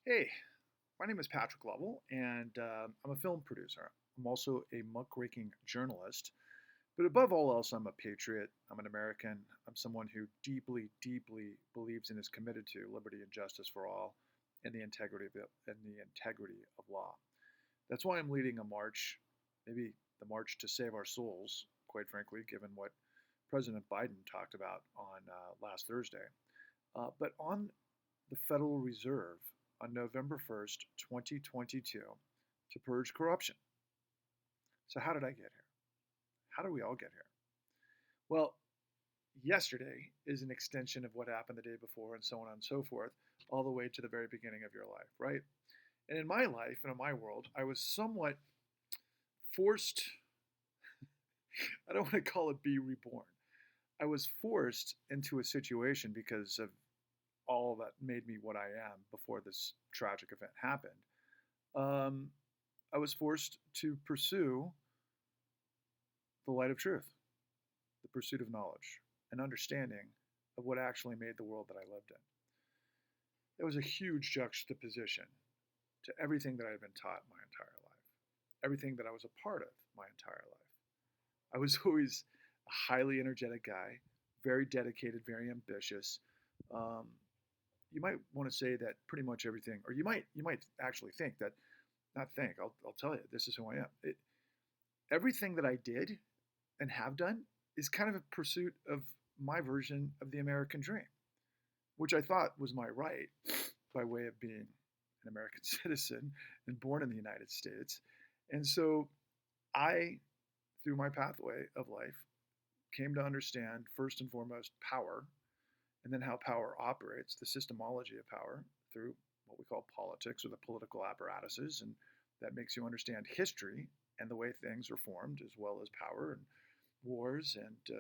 Hey, my name is Patrick Lovell, and I'm a film producer. I'm also a muckraking journalist. But above all else, I'm a patriot. I'm an American. I'm someone who deeply, deeply believes and is committed to liberty and justice for all, and the integrity of law. That's why I'm leading a march, maybe the march to save our souls. Quite frankly, given what President Biden talked about on last Thursday. But on the Federal Reserve on November 1st, 2022, to purge corruption. So, how did I get here? How did we all get here? Well, yesterday is an extension of what happened the day before, and so on and so forth, all the way to the very beginning of your life, right? And in my life and in my world, I was somewhat forced, I don't want to call it be reborn. I was forced into a situation because of all that made me what I am before this tragic event happened. Um, I was forced to pursue the light of truth, the pursuit of knowledge, and understanding of what actually made the world that I lived in. It was a huge juxtaposition to everything that I had been taught my entire life, everything that I was a part of my entire life. I was always a highly energetic guy, very dedicated, very ambitious. Um, you might want to say that pretty much everything, or you might actually think that, not think. I'll tell you, this is who I am. Everything that I did and have done is kind of a pursuit of my version of the American dream, which I thought was my right by way of being an American citizen and born in the United States. And so I, through my pathway of life, came to understand first and foremost power, and then how power operates, the systemology of power through what we call politics or the political apparatuses. And that makes you understand history and the way things are formed, as well as power and wars and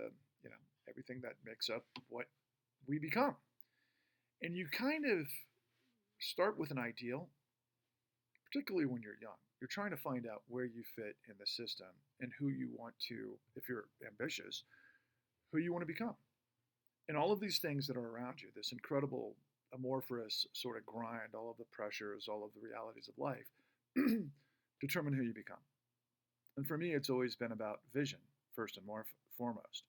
everything that makes up what we become. And you kind of start with an ideal, particularly when you're young. You're trying to find out where you fit in the system and who you want to, if you're ambitious, who you want to become. And all of these things that are around you, this incredible amorphous sort of grind, all of the pressures, all of the realities of life, determine who you become. And for me, it's always been about vision, first and foremost.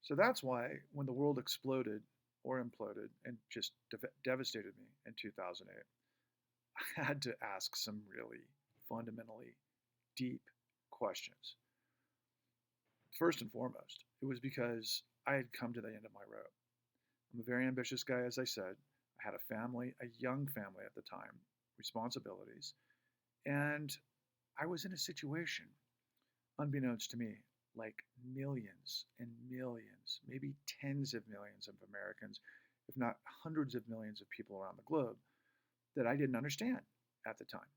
So that's why when the world exploded or imploded and just devastated me in 2008, I had to ask some really fundamentally deep questions. First and foremost, it was because I had come to the end of my rope. I'm a very ambitious guy, as I said. I had a family, a young family at the time, responsibilities, and I was in a situation, unbeknownst to me, like millions and millions, maybe tens of millions of Americans, if not hundreds of millions of people around the globe, that I didn't understand at the time.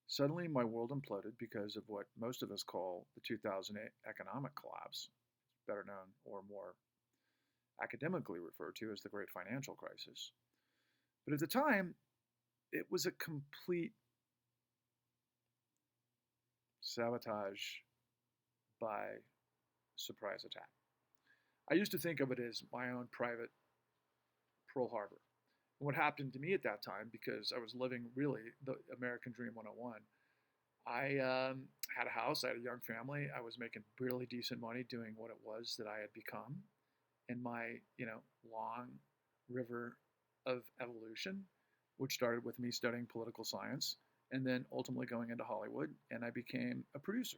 Suddenly, my world imploded because of what most of us call the 2008 economic collapse, better known or more academically referred to as the Great Financial Crisis. But at the time, it was a complete sabotage by surprise attack. I used to think of it as my own private Pearl Harbor. And what happened to me at that time, because I was living really the American Dream 101, I had a house, I had a young family, I was making really decent money doing what it was that I had become in my, long river of evolution, which started with me studying political science and then ultimately going into Hollywood, and I became a producer.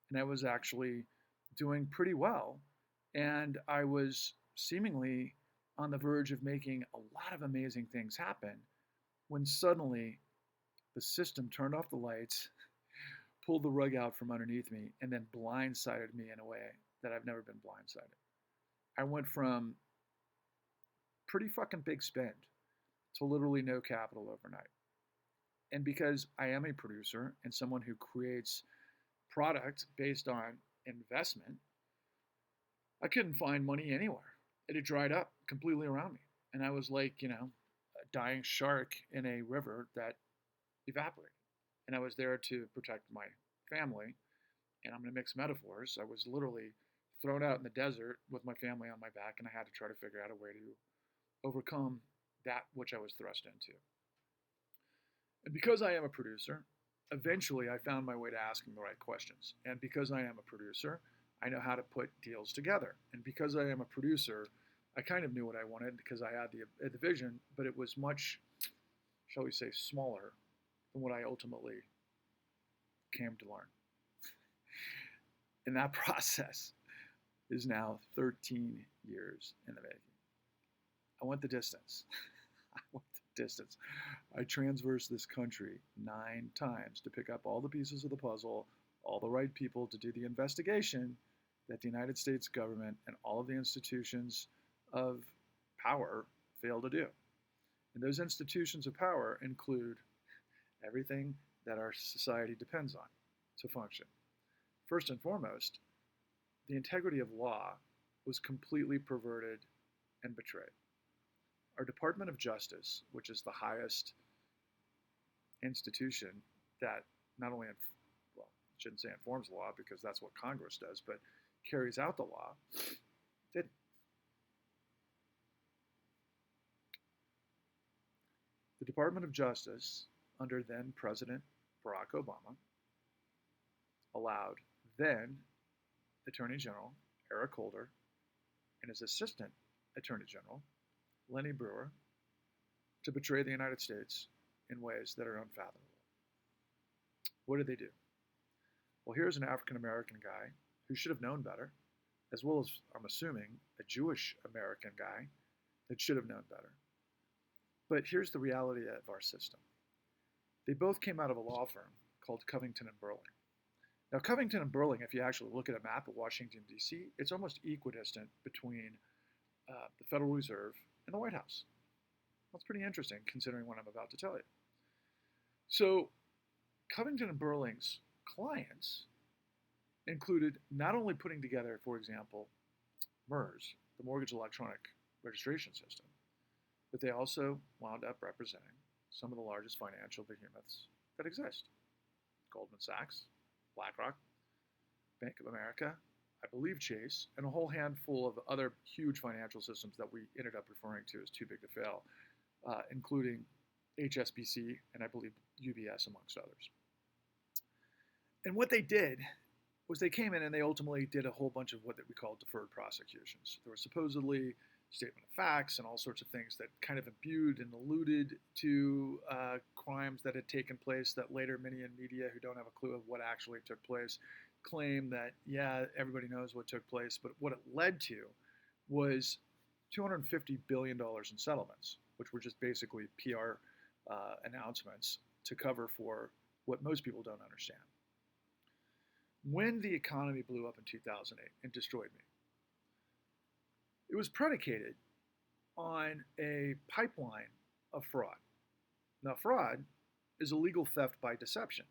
And I was actually doing pretty well, and I was seemingly on the verge of making a lot of amazing things happen when suddenly the system turned off the lights, pulled the rug out from underneath me, and then blindsided me in a way that I've never been blindsided. I went from pretty fucking big spend to literally no capital overnight. And because I am a producer and someone who creates product based on investment, I couldn't find money anywhere. It had dried up completely around me. And I was like, a dying shark in a river that evaporated. And I was there to protect my family. And I'm going to mix metaphors. I was literally thrown out in the desert with my family on my back, and I had to try to figure out a way to overcome that which I was thrust into. And because I am a producer, eventually I found my way to asking the right questions. And because I am a producer, I know how to put deals together. And because I am a producer, I kind of knew what I wanted because I had the vision, but it was much, shall we say, smaller than what I ultimately came to learn. And that process is now 13 years in the making. I went the distance. I went the distance. I traversed this country 9 times to pick up all the pieces of the puzzle, all the right people to do the investigation that the United States government and all of the institutions of power fail to do. And those institutions of power include everything that our society depends on to function. First and foremost, the integrity of law was completely perverted and betrayed. Our Department of Justice, which is the highest institution that not only, well, I shouldn't say informs the law because that's what Congress does, but carries out the law, didn't. The Department of Justice, under then President Barack Obama, allowed then Attorney General Eric Holder and his Assistant Attorney General Lanny Breuer to betray the United States in ways that are unfathomable. What did they do? Well, here's an African American guy who should have known better, as well as, I'm assuming, a Jewish American guy that should have known better. But here's the reality of our system. They both came out of a law firm called Covington and Burling. Now, Covington and Burling, if you actually look at a map of Washington, D.C., it's almost equidistant between the Federal Reserve and the White House. That's pretty interesting considering what I'm about to tell you. So, Covington and Burling's clients included not only putting together, for example, MERS, the Mortgage Electronic Registration System, but they also wound up representing some of the largest financial behemoths that exist. Goldman Sachs, BlackRock, Bank of America, I believe Chase, and a whole handful of other huge financial systems that we ended up referring to as too big to fail, including HSBC and I believe UBS, amongst others. And what they did was they came in and they ultimately did a whole bunch of what we call deferred prosecutions. There were supposedly statement of facts and all sorts of things that kind of imbued and alluded to crimes that had taken place that later many in media who don't have a clue of what actually took place claim that, yeah, everybody knows what took place, but what it led to was $250 billion in settlements, which were just basically PR announcements to cover for what most people don't understand. When the economy blew up in 2008 and destroyed me, it was predicated on a pipeline of fraud. Now, fraud is illegal theft by deception,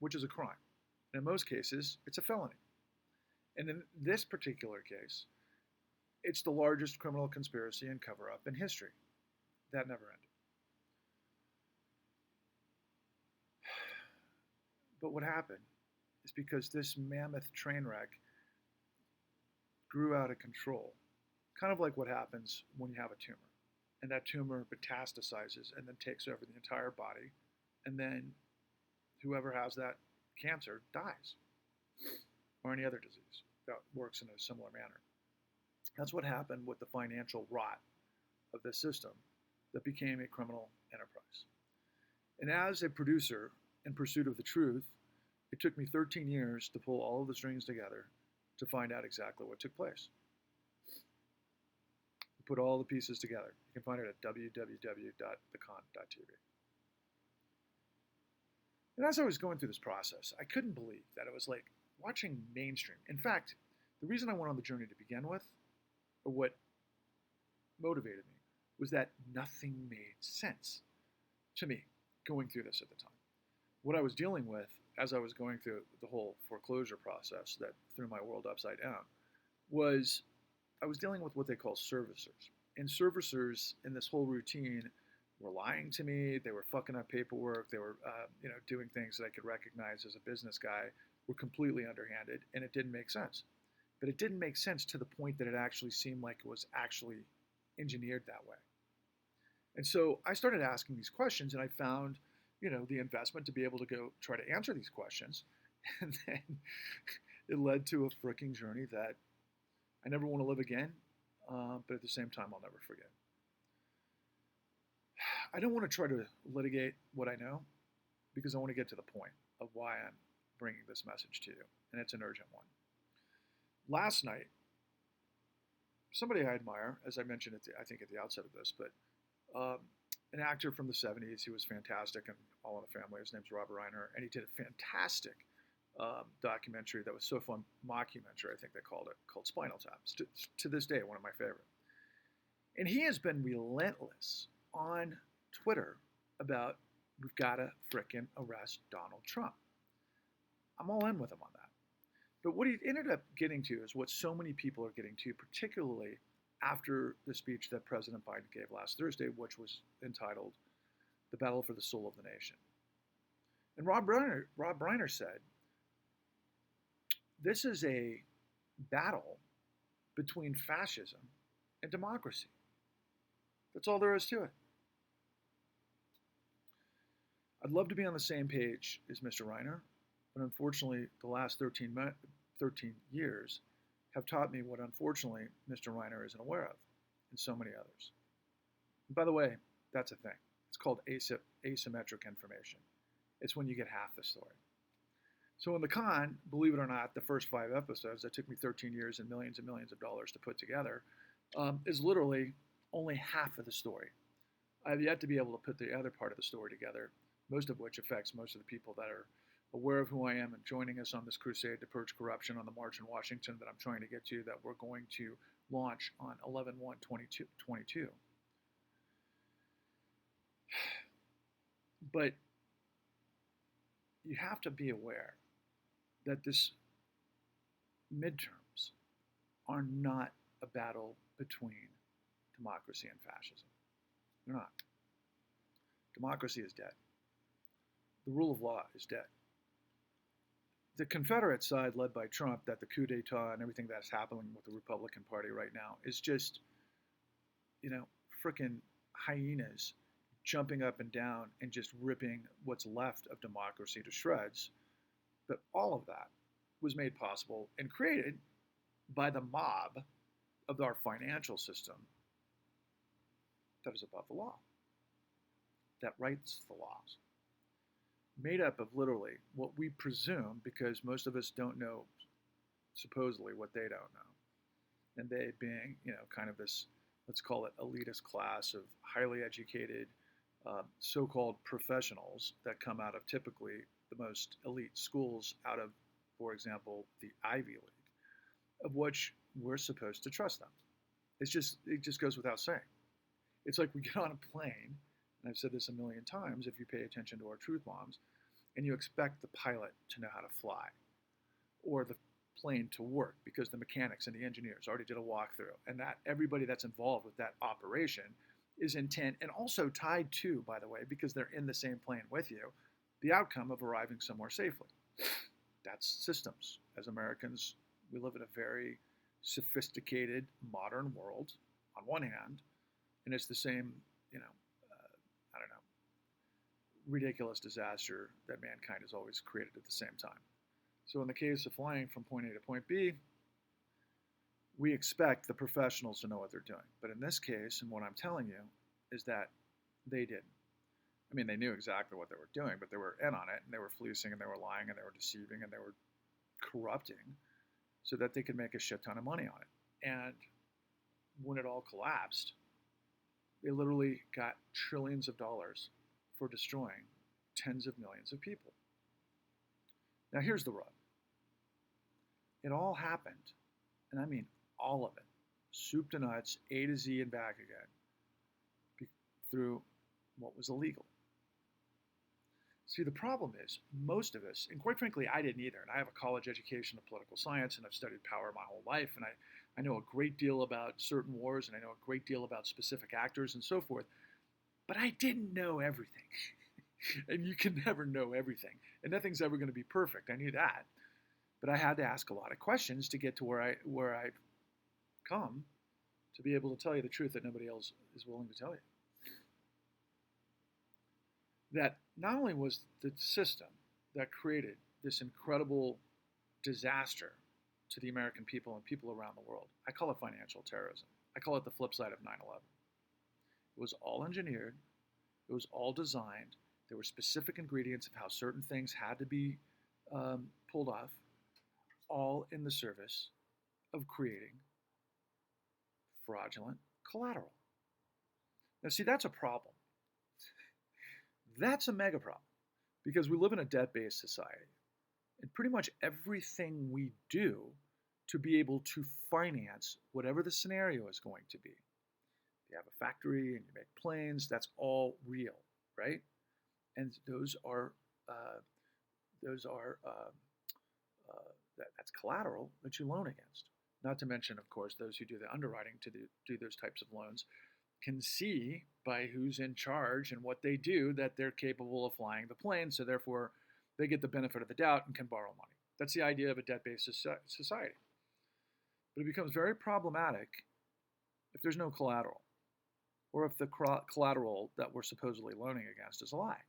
which is a crime. And in most cases, it's a felony. And in this particular case, it's the largest criminal conspiracy and cover-up in history. That never ended. But what happened is because this mammoth train wreck grew out of control, kind of like what happens when you have a tumor. And that tumor metastasizes and then takes over the entire body. And then whoever has that cancer dies. Or any other disease that works in a similar manner. That's what happened with the financial rot of this system that became a criminal enterprise. And as a producer in pursuit of the truth, it took me 13 years to pull all of the strings together to find out exactly what took place. Put all the pieces together. You can find it at www.thecon.tv. And as I was going through this process, I couldn't believe that it was like watching mainstream. In fact, the reason I went on the journey to begin with, or what motivated me, was that nothing made sense to me going through this at the time. What I was dealing with as I was going through the whole foreclosure process that threw my world upside down was I was dealing with what they call servicers. And servicers in this whole routine were lying to me. They were fucking up paperwork. They were doing things that I could recognize as a business guy, were completely underhanded, and it didn't make sense. But it didn't make sense to the point that it actually seemed like it was actually engineered that way. And so I started asking these questions, and I found the investment to be able to go try to answer these questions. And then it led to a freaking journey that I never want to live again, but at the same time, I'll never forget. I don't want to try to litigate what I know because I want to get to the point of why I'm bringing this message to you, and it's an urgent one. Last night, somebody I admire, as I mentioned I think at the outset of this, but an actor from the 70s. He was fantastic and All in the Family. His name's Rob Reiner, and he did a fantastic documentary that was so fun, mockumentary, I think they called it, called Spinal Tap. To this day, one of my favorite. And he has been relentless on Twitter about we've got to frickin' arrest Donald Trump. I'm all in with him on that. But what he ended up getting to is what so many people are getting to, particularly after the speech that President Biden gave last Thursday, which was entitled The Battle for the Soul of the Nation. And Rob Reiner said, this is a battle between fascism and democracy. That's all there is to it. I'd love to be on the same page as Mr. Reiner, but unfortunately, the last 13 years have taught me what, unfortunately, Mr. Reiner isn't aware of, and so many others. And by the way, that's a thing. It's called asymmetric information. It's when you get half the story. So in the con, believe it or not, the first 5 episodes that took me 13 years and millions of dollars to put together is literally only half of the story. I've yet to be able to put the other part of the story together, most of which affects most of the people that are aware of who I am and joining us on this crusade to purge corruption on the march in Washington that I'm trying to get to, that we're going to launch on 11/1/22. But you have to be aware that this midterms are not a battle between democracy and fascism. They're not. Democracy is dead. The rule of law is dead. The Confederate side, led by Trump, that the coup d'etat and everything that's happening with the Republican Party right now is just, frickin' hyenas jumping up and down and just ripping what's left of democracy to shreds. But all of that was made possible and created by the mob of our financial system that is above the law, that writes the laws, made up of literally what we presume, because most of us don't know supposedly what they don't know, and they being, kind of this, let's call it elitist class of highly educated so-called professionals that come out of typically the most elite schools out of, for example, the Ivy League, of which we're supposed to trust them. It just goes without saying. It's like we get on a plane, and I've said this a million times, if you pay attention to our truth bombs, and you expect the pilot to know how to fly, or the plane to work, because the mechanics and the engineers already did a walkthrough, and that everybody that's involved with that operation is intent, and also tied to, by the way, because they're in the same plane with you, the outcome of arriving somewhere safely. That's systems. As Americans, we live in a very sophisticated, modern world, on one hand, and it's the same, ridiculous disaster that mankind has always created at the same time. So in the case of flying from point A to point B, we expect the professionals to know what they're doing. But in this case, and what I'm telling you, is that they didn't. I mean, they knew exactly what they were doing, but they were in on it, and they were fleecing, and they were lying, and they were deceiving, and they were corrupting so that they could make a shit ton of money on it. And when it all collapsed, they literally got trillions of dollars for destroying tens of millions of people. Now here's the rub. It all happened, and I mean all of it, soup to nuts, A to Z and back again, through what was illegal. See, the problem is, most of us, and quite frankly, I didn't either, and I have a college education of political science, and I've studied power my whole life, and I know a great deal about certain wars, and I know a great deal about specific actors and so forth, but I didn't know everything. And you can never know everything, and nothing's ever going to be perfect. I knew that, but I had to ask a lot of questions to get to where I've come to be able to tell you the truth that nobody else is willing to tell you. that not only was the system that created this incredible disaster to the American people and people around the world, I call it financial terrorism. I call it the flip side of 9/11. It was all engineered, it was all designed. There were specific ingredients of how certain things had to be pulled off, all in the service of creating fraudulent collateral. Now, see, that's a problem. That's a mega problem because we live in a debt based society. And pretty much everything we do to be able to finance whatever the scenario is going to be. You have a factory and you make planes, that's all real, right? And that's collateral that you loan against. Not to mention, of course, those who do the underwriting to do those types of loans can see by who's in charge and what they do that they're capable of flying the plane, so therefore they get the benefit of the doubt and can borrow money. That's the idea of a debt-based society. But it becomes very problematic if there's no collateral, or if the collateral that we're supposedly loaning against is a lie.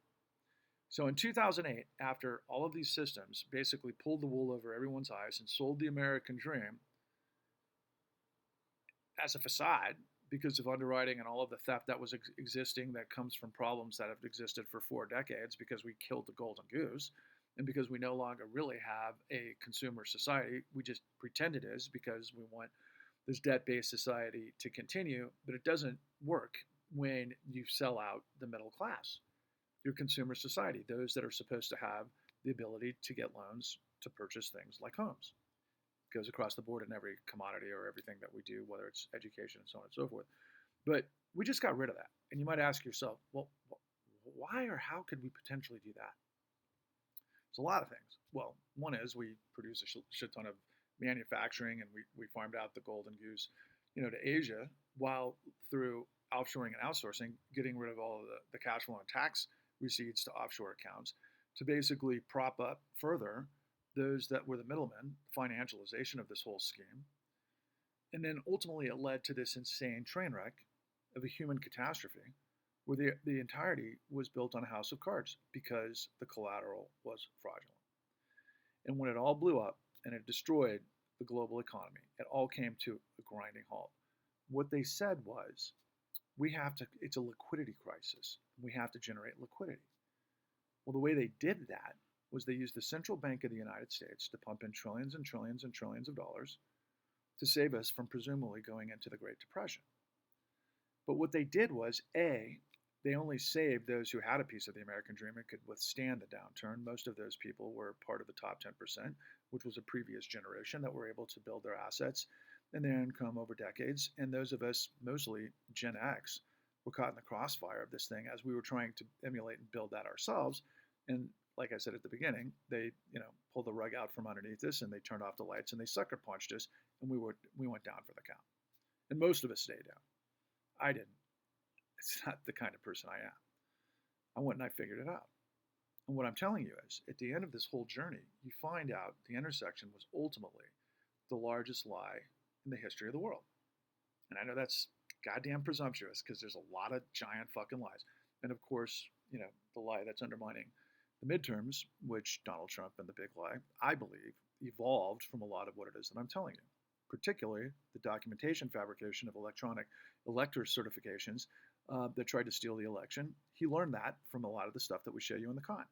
So in 2008, after all of these systems basically pulled the wool over everyone's eyes and sold the American dream as a facade because of underwriting and all of the theft that was existing that comes from problems that have existed for 4 decades because we killed the golden goose and because we no longer really have a consumer society. We just pretend it is because we want this debt-based society to continue, but it doesn't work when you sell out the middle class. Your consumer society, those that are supposed to have the ability to get loans to purchase things like homes. It goes across the board in every commodity or everything that we do, whether it's education and so on and so forth. But we just got rid of that. And you might ask yourself, well, why or how could we potentially do that? It's a lot of things. Well, one is we produce a shit ton of manufacturing and we farmed out the golden goose, to Asia, while through offshoring and outsourcing, getting rid of all of the cash flow and tax receipts to offshore accounts to basically prop up further those that were the middlemen, financialization of this whole scheme. And then ultimately it led to this insane train wreck of a human catastrophe where the entirety was built on a house of cards because the collateral was fraudulent. And when it all blew up and it destroyed the global economy, it all came to a grinding halt. What they said was, it's a liquidity crisis. We have to generate liquidity. Well, the way they did that was they used the central bank of the United States to pump in trillions and trillions and trillions of dollars to save us from presumably going into the Great Depression. But what they did was, they only saved those who had a piece of the American dream and could withstand the downturn. Most of those people were part of the top 10%, which was a previous generation that were able to build their assets and their income over decades. And those of us, mostly Gen X, were caught in the crossfire of this thing as we were trying to emulate and build that ourselves. And like I said at the beginning, they pulled the rug out from underneath us and they turned off the lights and they sucker punched us and we went down for the count. And most of us stayed down. I didn't. It's not the kind of person I am. I went and I figured it out. And what I'm telling you is, at the end of this whole journey, you find out the intersection was ultimately the largest lie in the history of the world. And I know that's goddamn presumptuous because there's a lot of giant fucking lies. And of course, the lie that's undermining the midterms, which Donald Trump and the big lie, I believe, evolved from a lot of what it is that I'm telling you. Particularly the documentation fabrication of electronic elector certifications that tried to steal the election. He learned that from a lot of the stuff that we show you in the con.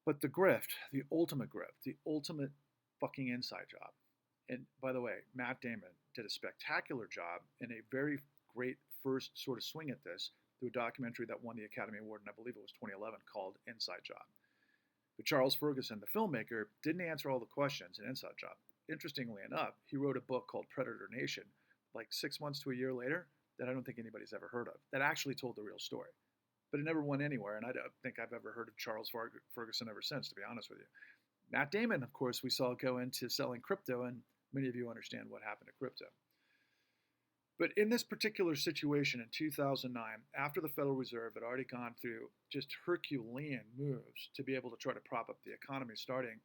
But the grift, the ultimate fucking inside job. And by the way, Matt Damon did a spectacular job and a very great first sort of swing at this through a documentary that won the Academy Award, and I believe it was 2011, called Inside Job. But Charles Ferguson, the filmmaker, didn't answer all the questions in Inside Job. Interestingly enough, he wrote a book called Predator Nation, like 6 months to a year later, that I don't think anybody's ever heard of, that actually told the real story. But it never went anywhere, and I don't think I've ever heard of Charles Ferguson ever since, to be honest with you. Matt Damon, of course, we saw go into selling crypto, and many of you understand what happened to crypto. But in this particular situation in 2009, after the Federal Reserve had already gone through just Herculean moves to be able to try to prop up the economy starting,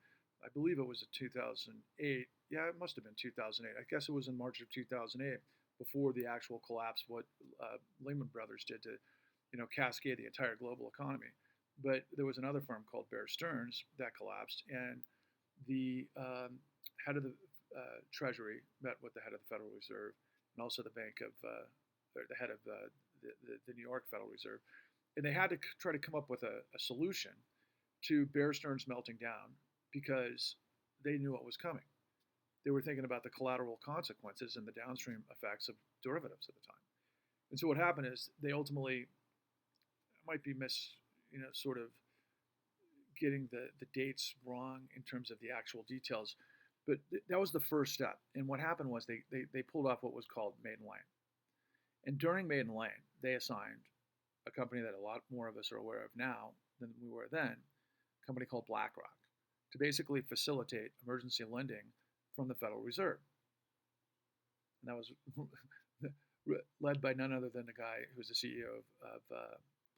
I believe it was in 2008. Yeah, it must have been 2008. I guess it was in March of 2008 before the actual collapse, what Lehman Brothers did to cascade the entire global economy. But there was another firm called Bear Stearns that collapsed, and the head of the Treasury met with the head of the Federal Reserve and also the bank of the head of the New York Federal Reserve, and they had to try to come up with a solution to Bear Stearns melting down because they knew what was coming. They were thinking about the collateral consequences and the downstream effects of derivatives at the time. And so what happened is they ultimately might be sort of getting the dates wrong in terms of the actual details, but that was the first step. And what happened was they pulled off what was called Maiden Lane. And during Maiden Lane, they assigned a company that a lot more of us are aware of now than we were then, a company called BlackRock, to basically facilitate emergency lending from the Federal Reserve. And that was led by none other than the guy who was the CEO of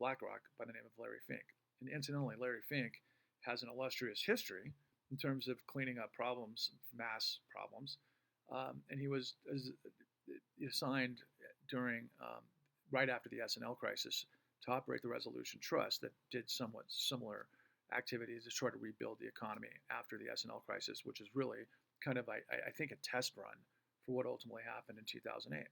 BlackRock by the name of Larry Fink. And incidentally, Larry Fink has an illustrious history in terms of cleaning up problems, mass problems. And he was assigned during, right after the S&L crisis, to operate the Resolution Trust that did somewhat similar activities to try to rebuild the economy after the S&L crisis, which is really kind of, I think, a test run for what ultimately happened in 2008.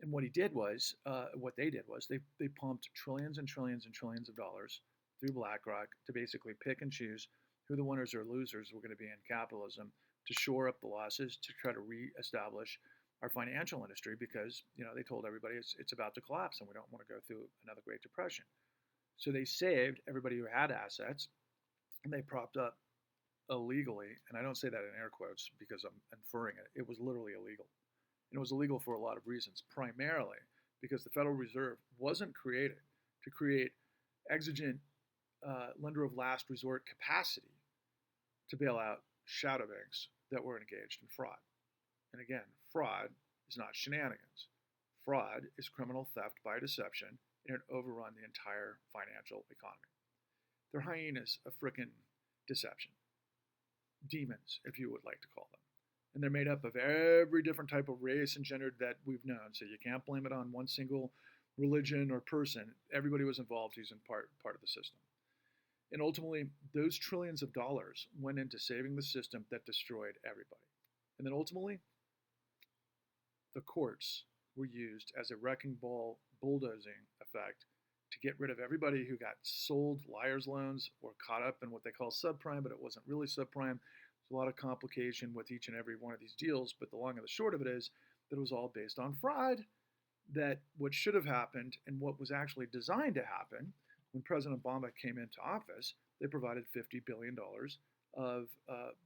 And what they did was they pumped trillions and trillions and trillions of dollars through BlackRock to basically pick and choose who the winners or losers were going to be in capitalism, to shore up the losses, to try to reestablish our financial industry, because they told everybody it's about to collapse and we don't want to go through another Great Depression. So they saved everybody who had assets, and they propped up illegally, and I don't say that in air quotes because I'm inferring it. It was literally illegal. And it was illegal for a lot of reasons, primarily because the Federal Reserve wasn't created to create exigent lender of last resort capacity to bail out shadow banks that were engaged in fraud. And again, fraud is not shenanigans. Fraud is criminal theft by deception, and it overrun the entire financial economy. They're hyenas of frickin' deception. Demons, if you would like to call them. And they're made up of every different type of race and gender that we've known. So you can't blame it on one single religion or person. Everybody was involved using part of the system. And ultimately, those trillions of dollars went into saving the system that destroyed everybody. And then ultimately, the courts were used as a wrecking ball bulldozing effect to get rid of everybody who got sold liar's loans or caught up in what they call subprime, but it wasn't really subprime. There's a lot of complication with each and every one of these deals, but the long and the short of it is that it was all based on fraud, that what should have happened and what was actually designed to happen when President Obama came into office, they provided $50 billion of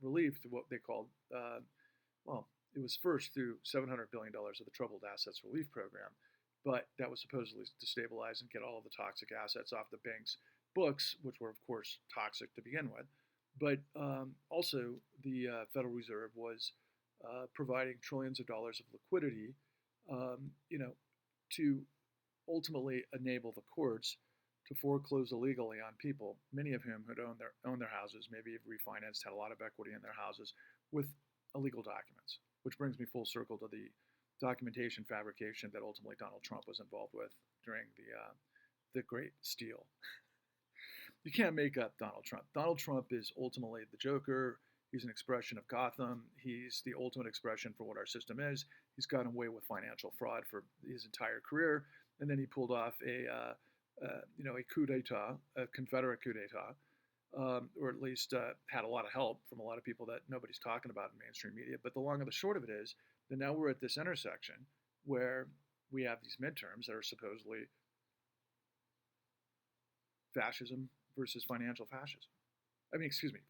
relief through what they called, it was first through $700 billion of the Troubled Assets Relief Program, but that was supposedly to stabilize and get all of the toxic assets off the bank's books, which were, of course, toxic to begin with. But also, the Federal Reserve was providing trillions of dollars of liquidity, to ultimately enable the courts to foreclose illegally on people, many of whom had owned their houses, maybe have refinanced, had a lot of equity in their houses, with illegal documents. Which brings me full circle to the documentation fabrication that ultimately Donald Trump was involved with during the Great Steal. You can't make up Donald Trump. Donald Trump is ultimately the Joker. He's an expression of Gotham. He's the ultimate expression for what our system is. He's gotten away with financial fraud for his entire career, and then he pulled off a coup d'état, a Confederate coup d'état, or at least had a lot of help from a lot of people that nobody's talking about in mainstream media. But the long and the short of it is that now we're at this intersection where we have these midterms that are supposedly fascism versus financial fascism.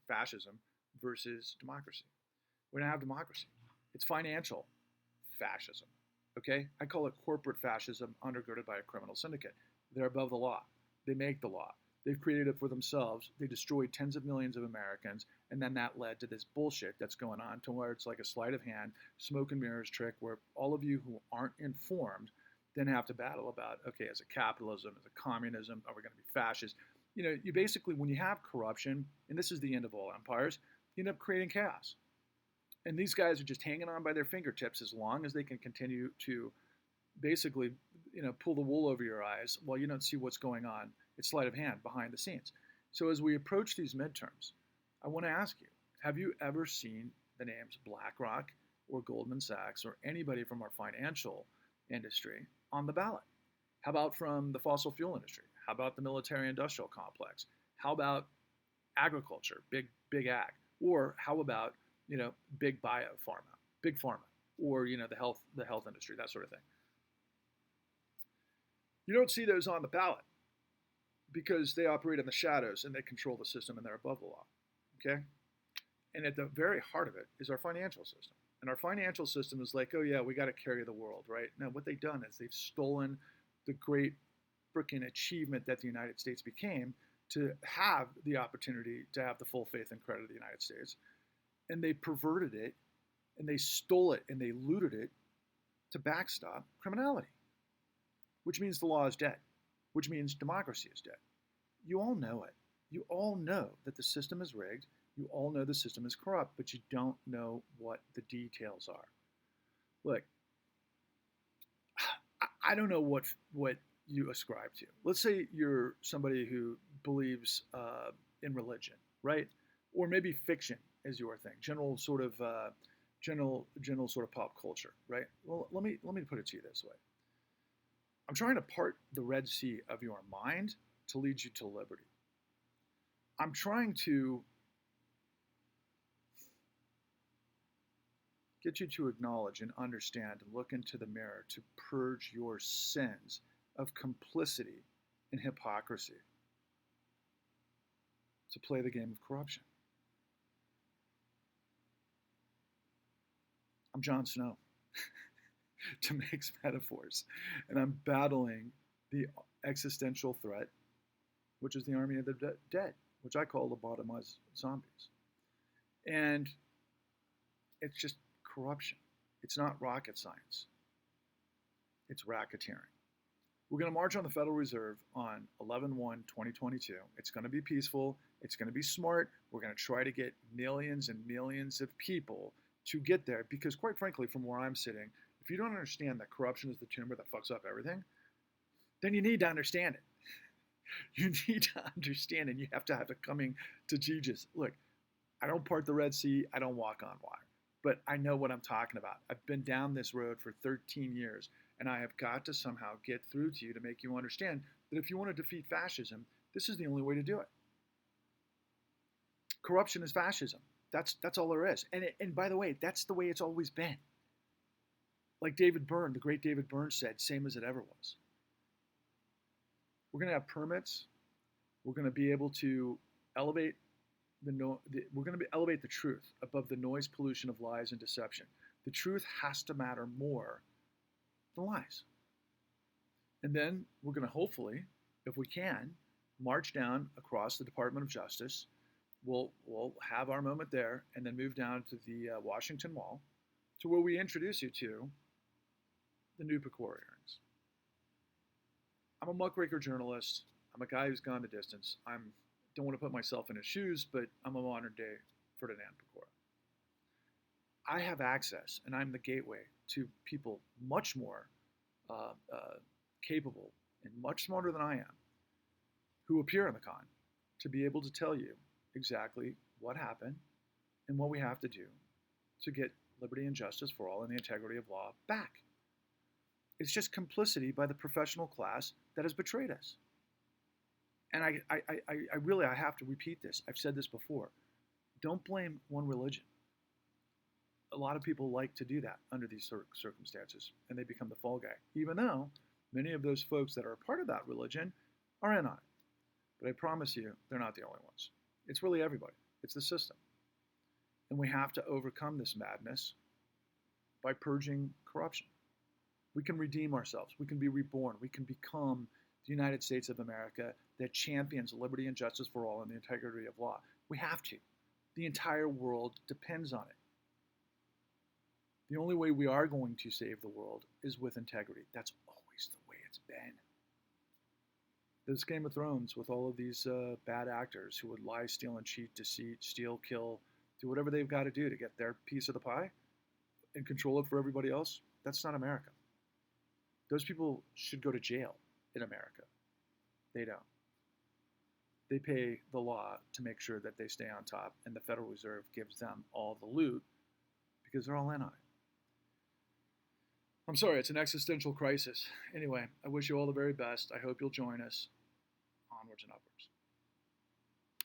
Fascism versus democracy. We don't have democracy. It's financial fascism. Okay? I call it corporate fascism undergirded by a criminal syndicate. They're above the law. They make the law. They've created it for themselves. They destroyed tens of millions of Americans, and then that led to this bullshit that's going on to where it's like a sleight of hand, smoke and mirrors trick where all of you who aren't informed then have to battle about, okay, is it capitalism, is it communism, are we going to be fascist? You basically, when you have corruption, and this is the end of all empires, you end up creating chaos. And these guys are just hanging on by their fingertips as long as they can continue to basically, pull the wool over your eyes while you don't see what's going on. It's sleight of hand behind the scenes. So as we approach these midterms, I want to ask you, have you ever seen the names BlackRock or Goldman Sachs or anybody from our financial industry on the ballot? How about from the fossil fuel industry? How about the military industrial complex? How about agriculture, big ag? Or how about, big biopharma, big pharma, or, the health industry, that sort of thing? You don't see those on the ballot because they operate in the shadows and they control the system and they're above the law. Okay? And at the very heart of it is our financial system. And our financial system is like, oh yeah, we got to carry the world, right? Now, what they've done is they've stolen the great freaking achievement that the United States became to have the opportunity to have the full faith and credit of the United States. And they perverted it and they stole it and they looted it to backstop criminality, which means the law is dead, which means democracy is dead. You all know it. You all know that the system is rigged. You all know the system is corrupt, but you don't know what the details are. Look, I don't know what you ascribe to. Let's say you're somebody who believes in religion, right? Or maybe fiction is your thing. General sort of pop culture, right? Well, let me put it to you this way. I'm trying to part the Red Sea of your mind to lead you to liberty. I'm trying to get you to acknowledge and understand and look into the mirror to purge your sins of complicity and hypocrisy, to play the game of corruption. I'm Jon Snow, to mix metaphors, and I'm battling the existential threat, which is the army of the dead, which I call lobotomized zombies. And it's just corruption. It's not rocket science. It's racketeering. We're going to march on the Federal Reserve on 11/1/2022. It's going to be peaceful. It's going to be smart. We're going to try to get millions and millions of people to get there because, quite frankly, from where I'm sitting, if you don't understand that corruption is the tumor that fucks up everything, then you need to understand it. You need to understand, and you have to have it coming to Jesus. Look, I don't part the Red Sea. I don't walk on water. But I know what I'm talking about. I've been down this road for 13 years, and I have got to somehow get through to you to make you understand that if you want to defeat fascism, this is the only way to do it. Corruption is fascism. That's all there is. And by the way, that's the way it's always been. Like David Byrne, the great David Byrne said, same as it ever was. We're going to have permits. We're going to be able to elevate elevate the truth above the noise pollution of lies and deception. The truth has to matter more than lies. And then we're going to hopefully, if we can, march down across the Department of Justice. We'll have our moment there and then move down to the Washington Wall to where we introduce you to the new Pecora hearings. I'm a muckraker journalist. I'm a guy who's gone the distance. Don't want to put myself in his shoes, but I'm a modern day Ferdinand Pecora. I have access, and I'm the gateway to people much more capable and much smarter than I am who appear in the con to be able to tell you exactly what happened and what we have to do to get liberty and justice for all and the integrity of law back. It's just complicity by the professional class that has betrayed us. And I really have to repeat this. I've said this before. Don't blame one religion. A lot of people like to do that under these circumstances, and they become the fall guy, even though many of those folks that are a part of that religion are in on it. But I promise you, they're not the only ones. It's really everybody. It's the system. And we have to overcome this madness by purging corruption. We can redeem ourselves. We can be reborn. We can become the United States of America that champions liberty and justice for all and the integrity of law. We have to. The entire world depends on it. The only way we are going to save the world is with integrity. That's always the way it's been. This Game of Thrones with all of these bad actors who would lie, steal, and cheat, deceit, steal, kill, do whatever they've got to do to get their piece of the pie and control it for everybody else, that's not America. Those people should go to jail in America. They don't. They pay the law to make sure that they stay on top, and the Federal Reserve gives them all the loot because they're all in on it. I'm sorry, it's an existential crisis. Anyway, I wish you all the very best. I hope you'll join us. Onwards and upwards.